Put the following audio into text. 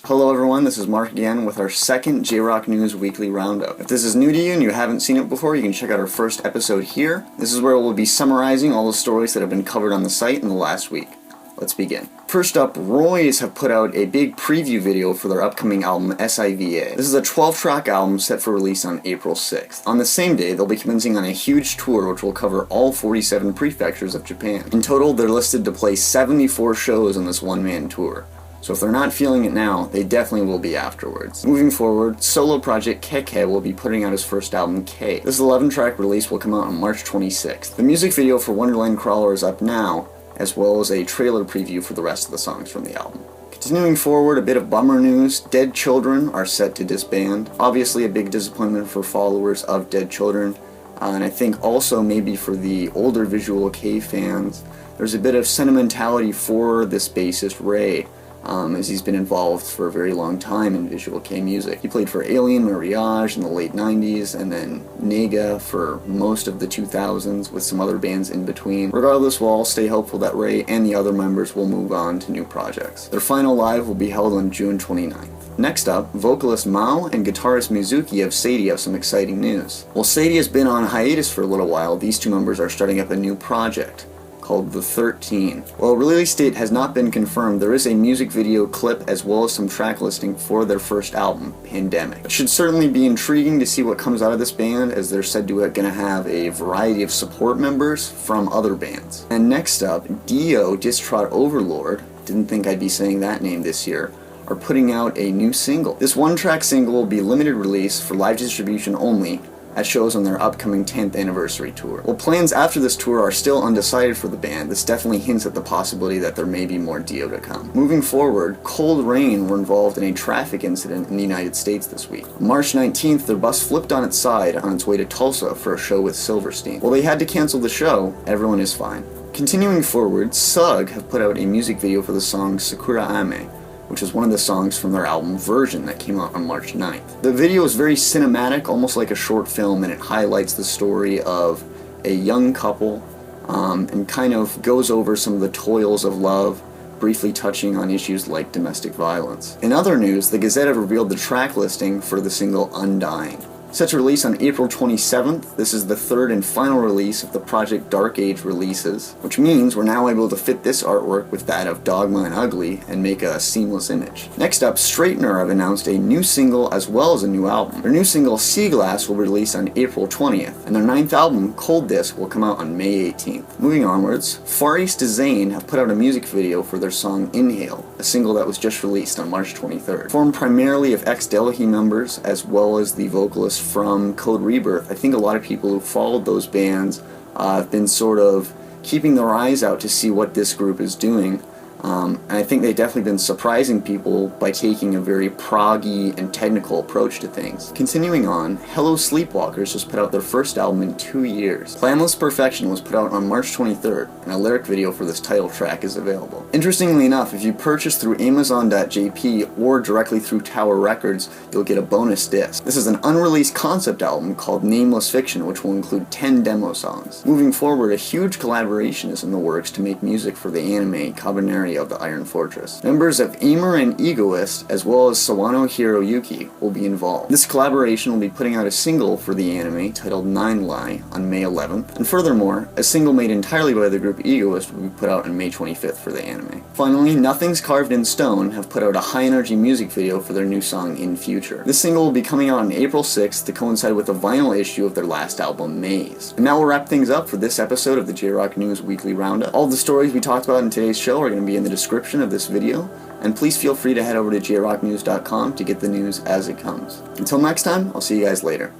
Hello everyone, this is Mark again with our second JROCK News Weekly Roundup. If this is new to you and you haven't seen it before, you can check out our first episode here. This is where we'll be summarizing all the stories that have been covered on the site in the last week. Let's begin. First up, Royz have put out a big preview video for their upcoming album, S.I.V.A. This is a 12-track album set for release on April 6th. On the same day, they'll be commencing on a huge tour which will cover all 47 prefectures of Japan. In total, they're listed to play 74 shows on this one-man tour. So if they're not feeling it now, they definitely will be afterwards. Moving forward, solo project KEKE will be putting out his first album, K. This 11-track release will come out on March 26th. The music video for Wonderland Crawler is up now, as well as a trailer preview for the rest of the songs from the album. Continuing forward, a bit of bummer news. Dead Children are set to disband. Obviously a big disappointment for followers of Dead Children, and I think also maybe for the older Visual-kei fans. There's a bit of sentimentality for this bassist, Ray, as he's been involved for a very long time in Visual-kei music. He played for Alien Mariage in the late 90s, and then Nega for most of the 2000s, with some other bands in between. Regardless, we'll all stay hopeful that Ray and the other members will move on to new projects. Their final live will be held on June 29th. Next up, vocalist Mao and guitarist Mizuki of Sadie have some exciting news. While Sadie has been on hiatus for a little while, these two members are starting up a new project called The 13. While a release date has not been confirmed, there is a music video clip as well as some track listing for their first album, Pandemic. It should certainly be intriguing to see what comes out of this band, as they're said to gonna have a variety of support members from other bands. And next up, Dio, Distraught Overlord, didn't think I'd be saying that name this year, are putting out a new single. This one-track single will be limited release for live distribution only, at shows on their upcoming 10th anniversary tour. While plans after this tour are still undecided for the band, this definitely hints at the possibility that there may be more Dio to come. Moving forward, Coldrain were involved in a traffic incident in the United States this week. On March 19th, their bus flipped on its side on its way to Tulsa for a show with Silverstein. While they had to cancel the show, everyone is fine. Continuing forward, S.I.V.A have put out a music video for the song Sakura Ame, which is one of the songs from their album Version that came out on March 9th. The video is very cinematic, almost like a short film, and it highlights the story of a young couple and kind of goes over some of the toils of love, briefly touching on issues like domestic violence. In other news, the Gazzetta revealed the track listing for the single Undying. Set to release on April 27th, this is the third and final release of the Project Dark Age releases, which means we're now able to fit this artwork with that of Dogma and Ugly and make a seamless image. Next up, Straightener have announced a new single as well as a new album. Their new single, Sea Glass, will be released on April 20th, and their 9th album, Cold Disc, will come out on May 18th. Moving onwards, East Dizain have put out a music video for their song Inhale, a single that was just released on March 23rd. Formed primarily of ex-Delhi members as well as the vocalist from Code Rebirth, I think a lot of people who followed those bands have been sort of keeping their eyes out to see what this group is doing. And I think they've definitely been surprising people by taking a very proggy and technical approach to things. Continuing on, Hello Sleepwalkers just put out their first album in 2 years. Planless Perfection was put out on March 23rd, and a lyric video for this title track is available. Interestingly enough, if you purchase through Amazon.jp or directly through Tower Records, you'll get a bonus disc. This is an unreleased concept album called Nameless Fiction, which will include 10 demo songs. Moving forward, a huge collaboration is in the works to make music for the anime Culinary of the Iron Fortress. Members of Aimer and Egoist, as well as Sawano Hiroyuki, will be involved. This collaboration will be putting out a single for the anime titled Nine Lie on May 11th, and furthermore, a single made entirely by the group Egoist will be put out on May 25th for the anime. Finally, Nothing's Carved in Stone have put out a high-energy music video for their new song In Future. This single will be coming out on April 6th to coincide with the vinyl issue of their last album, Maze. And now we'll wrap things up for this episode of the JROCK News Weekly Roundup. All the stories we talked about in today's show are going to be in the description of this video, and please feel free to head over to jrocknews.com to get the news as it comes. Until next time, I'll see you guys later.